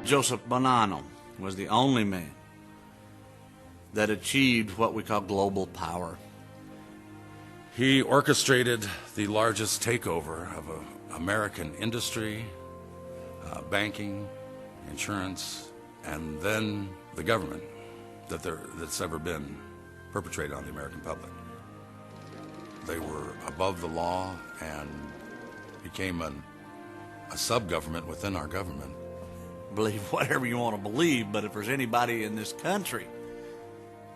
Joseph Bonanno was the only man that achieved what we call global power. He orchestrated the largest takeover of American industry, banking, insurance, and then the government that's ever been perpetrated on the American public. They were above the law and became a sub-government within our government. Believe whatever you want to believe, but if there's anybody in this country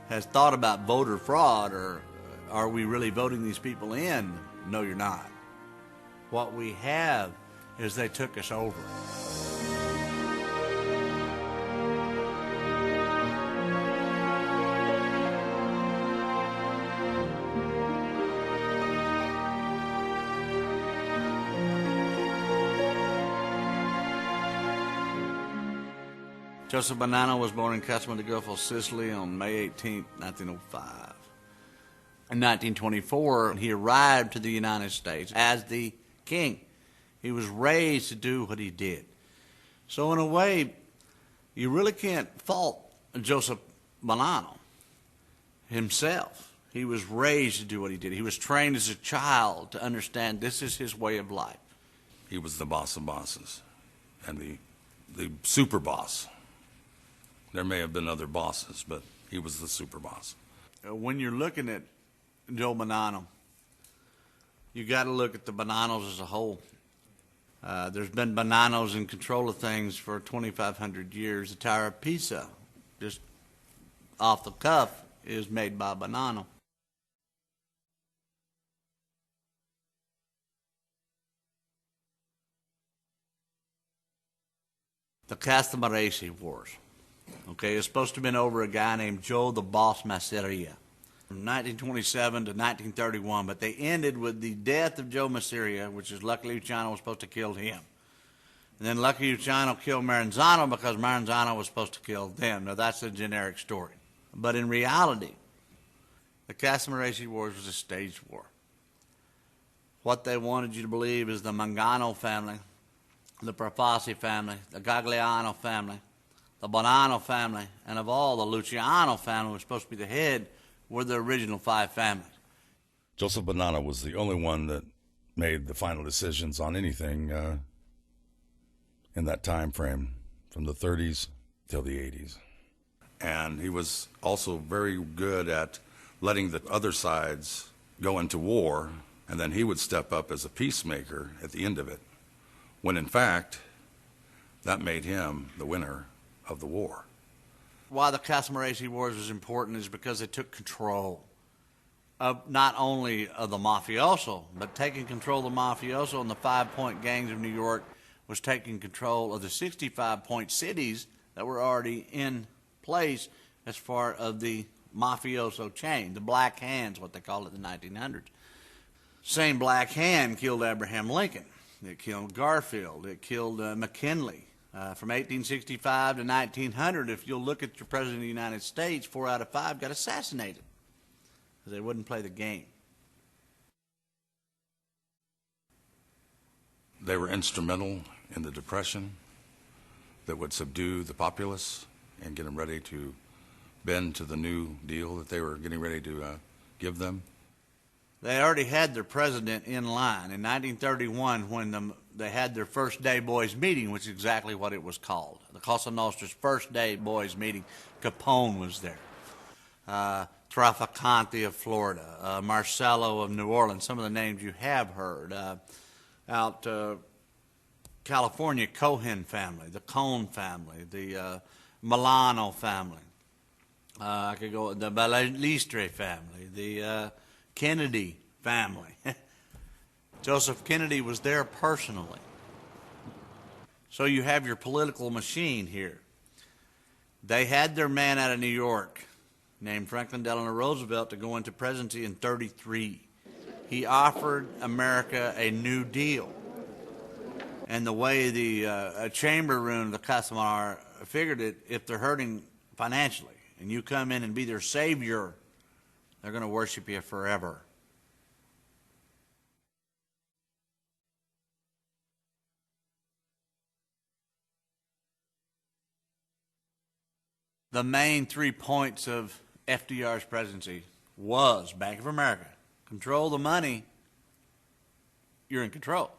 has thought about voter fraud or are we really voting these people in, no, you're not. What we have is they took us over. Joseph Bonanno was born in Castel di Grillo, Sicily on May 18, 1905. In 1924, he arrived to the United States as the king. He was raised to do what he did. So in a way, you really can't fault Joseph Bonanno himself. He was raised to do what he did. He was trained as a child to understand this is his way of life. He was the boss of bosses and the super boss. There may have been other bosses, but he was the super boss. When you're looking at Joe Bonanno, you got to look at the Bonannos as a whole. There's been Bonannos in control of things for 2,500 years. The Tower of Pisa, just off the cuff, is made by Bonanno. The Castellammarese Wars. Okay, it's supposed to have been over a guy named Joe the Boss Masseria from 1927 to 1931, but they ended with the death of Joe Masseria, which is Lucky Luciano was supposed to kill him. And then Lucky Luciano killed Maranzano because Maranzano was supposed to kill them. Now, that's a generic story. But in reality, the Castellammarese Wars was a staged war. What they wanted you to believe is the Mangano family, the Profassi family, the Gagliano family, the Bonanno family, and of all, the Luciano family was supposed to be the head, were the original five families. Joseph Bonanno was the only one that made the final decisions on anything in that time frame, from the 30s till the 80s. And he was also very good at letting the other sides go into war, and then he would step up as a peacemaker at the end of it, when in fact, that made him the winner of the war. Why the Castellammarese Wars was important is because they took control of not only of the mafioso, but taking control of the mafioso and the 5-point gangs of New York was taking control of the 65-point cities that were already in place as far as the mafioso chain, the Black Hands, what they called it in the 1900s. Same Black Hand killed Abraham Lincoln. It killed Garfield. It killed McKinley. From 1865 to 1900, if you'll look at your President of the United States, 4 out of 5 got assassinated because they wouldn't play the game. They were instrumental in the Depression that would subdue the populace and get them ready to bend to the new deal that they were getting ready to give them. They already had their president in line in 1931 when they had their first day boys meeting, which is exactly what it was called. The Cosa Nostra's first day boys meeting. Capone was there. Trafficante of Florida. Marcello of New Orleans. Some of the names you have heard. Out California, Cohen family, the Cohn family, the Milano family. I could go the Balistre family, the Kennedy family. Joseph Kennedy was there personally. So you have your political machine here. They had their man out of New York named Franklin Delano Roosevelt to go into presidency in 1933. He offered America a new deal. And the way the chamber room, the Castellamare, figured it, if they're hurting financially and you come in and be their savior, they're going to worship you forever. the main 3 points of FDR's presidency was Bank of America. Control the money, you're in control.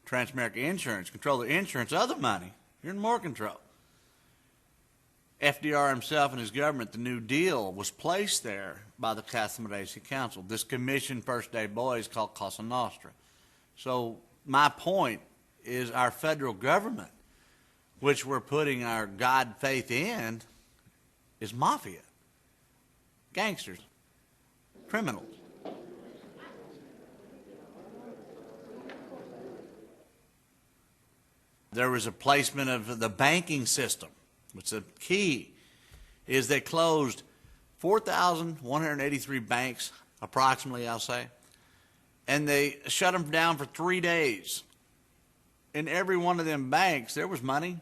Transamerica Insurance, control the insurance of the money, you're in more control. FDR himself and his government, the New Deal, was placed there by the Casa Medici Council. This commissioned first-day boys called Cosa Nostra. So my point is our federal government, which we're putting our God faith in, is mafia, gangsters, criminals. There was a placement of the banking system, which the key is they closed 4,183 banks, approximately, I'll say, and they shut them down for 3 days. In every one of them banks, there was money,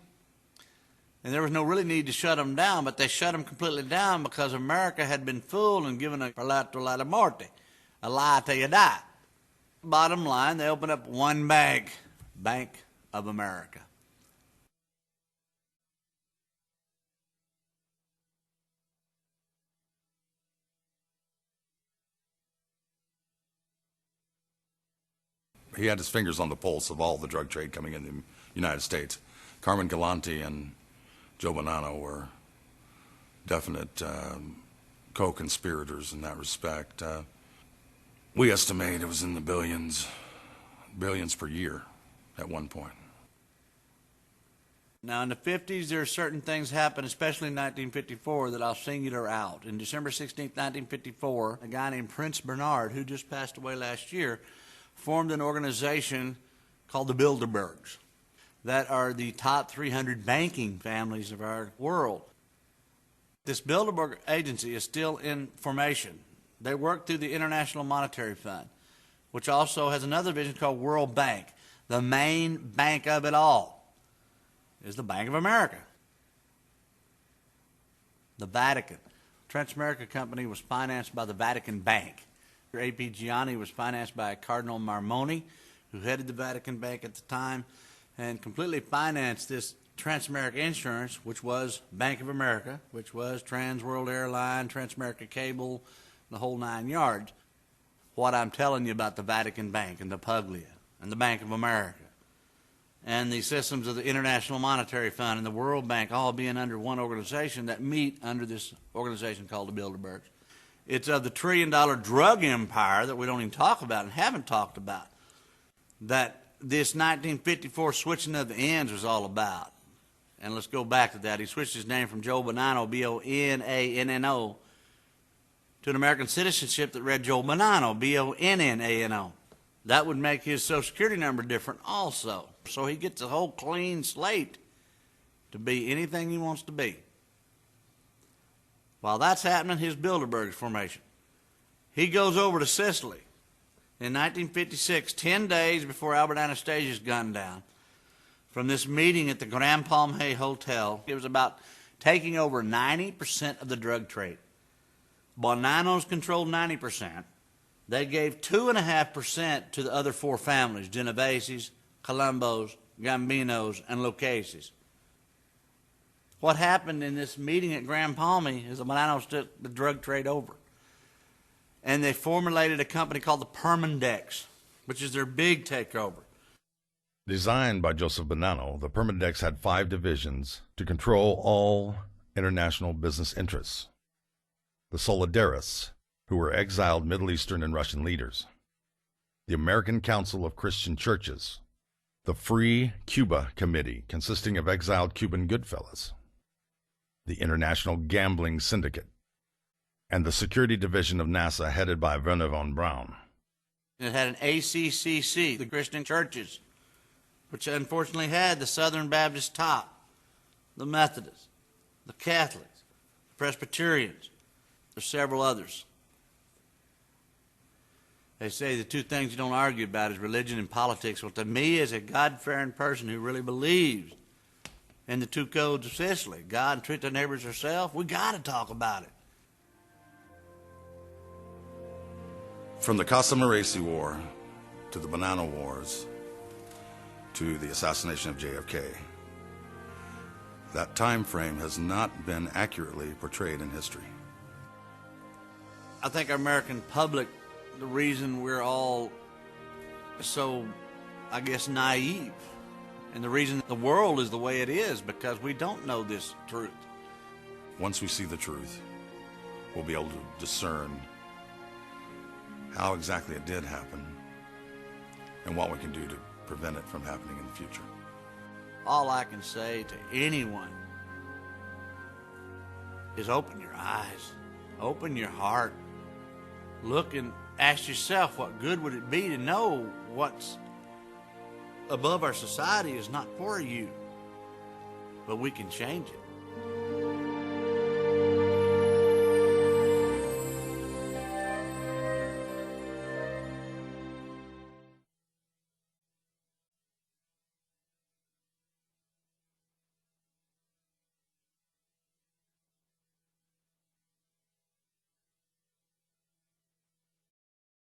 and there was no really need to shut them down, but they shut them completely down because America had been fooled and given a parlato la morte, a lie till you die. Bottom line, they opened up one bank, Bank of America. He had his fingers on the pulse of all the drug trade coming in the United States. Carmen Galante and Joe Bonanno were definite co-conspirators in that respect. We estimate it was in the billions per year at one point. Now, in the 50s, there are certain things happened, especially in 1954, that I'll singular out. In December 16, 1954, a guy named Prince Bernard, who just passed away last year, formed an organization called the Bilderbergs that are the top 300 banking families of our world. This Bilderberg agency is still in formation. They work through the International Monetary Fund, which also has another division called World Bank. The main bank of it all is the Bank of America. The Vatican. Transamerica Company was financed by the Vatican Bank. A.P. Gianni was financed by Cardinal Marmoni, who headed the Vatican Bank at the time, and completely financed this Transamerica Insurance, which was Bank of America, which was Trans World Airline, Transamerica Cable, the whole 9 yards. What I'm telling you about the Vatican Bank and the Puglia and the Bank of America and the systems of the International Monetary Fund and the World Bank all being under one organization that meet under this organization called the Bilderbergs. It's of the trillion-dollar drug empire that we don't even talk about and haven't talked about, that this 1954 switching of the ends was all about. And let's go back to that. He switched his name from Joe Bonanno, B-O-N-A-N-N-O, to an American citizenship that read Joe Bonanno, B-O-N-N-A-N-O. That would make his Social Security number different also. So he gets a whole clean slate to be anything he wants to be. While that's happening, his Bilderberg formation. He goes over to Sicily in 1956, 10 days before Albert Anastasia's gunned down, from this meeting at the Grand Palm Hay Hotel. It was about taking over 90% of the drug trade. Bonanno's controlled 90%. They gave 2.5% to the other four families, Genovese's, Colombo's, Gambinos, and Lucchese's. What happened in this meeting at Grand Palmy is the Bonannos took the drug trade over. And they formulated a company called the Permindex, which is their big takeover. Designed by Joseph Bonanno, the Permindex had 5 divisions to control all international business interests. The Solidarists, who were exiled Middle Eastern and Russian leaders. The American Council of Christian Churches. The Free Cuba Committee, consisting of exiled Cuban Goodfellas. The International Gambling Syndicate, and the Security Division of NASA headed by Werner von Braun. It had an ACCC, the Christian churches, which unfortunately had the Southern Baptist top, the Methodists, the Catholics, the Presbyterians. There's several others. They say the two things you don't argue about is religion and politics. Well, to me, as a God-fearing person who really believes in the 2 codes of Sicily, God and treat their neighbors ourselves, we got to talk about it. From the Casa Medici War to the Bonanno Wars to the assassination of JFK, That time frame has not been accurately portrayed in history. I think our American public, the reason we're all so, I guess, naive, and the reason the world is the way it is, because we don't know this truth. Once we see the truth, we'll be able to discern how exactly it did happen and what we can do to prevent it from happening in the future. All I can say to anyone is open your eyes, open your heart, look and ask yourself, what good would it be to know what's above our society is not for you, but we can change it.